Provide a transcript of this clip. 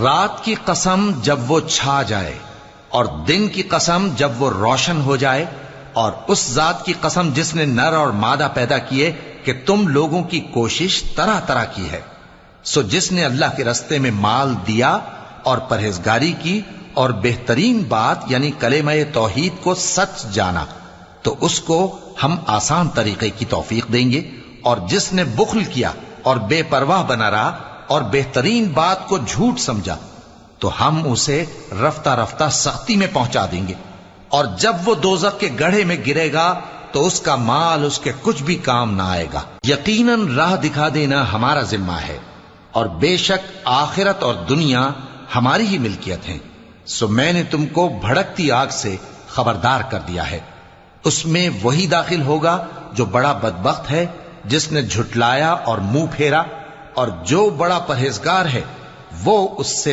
رات کی قسم جب وہ چھا جائے اور دن کی قسم جب وہ روشن ہو جائے، اور اس ذات کی قسم جس نے نر اور مادہ پیدا کیے کہ تم لوگوں کی کوشش طرح طرح کی ہے۔ سو جس نے اللہ کے رستے میں مال دیا اور پرہیزگاری کی اور بہترین بات یعنی کلمہ توحید کو سچ جانا، تو اس کو ہم آسان طریقے کی توفیق دیں گے، اور جس نے بخل کیا اور بے پرواہ بنا رہا اور بہترین بات کو جھوٹ سمجھا، تو ہم اسے رفتہ رفتہ سختی میں پہنچا دیں گے، اور جب وہ دوزخ کے گڑھے میں گرے گا تو اس کا مال اس کے کچھ بھی کام نہ آئے گا۔ یقیناً راہ دکھا دینا ہمارا ذمہ ہے، اور بے شک آخرت اور دنیا ہماری ہی ملکیت ہیں۔ سو میں نے تم کو بھڑکتی آگ سے خبردار کر دیا ہے، اس میں وہی داخل ہوگا جو بڑا بدبخت ہے، جس نے جھٹلایا اور منہ پھیرا، اور جو بڑا پرہیزگار ہے وہ اس سے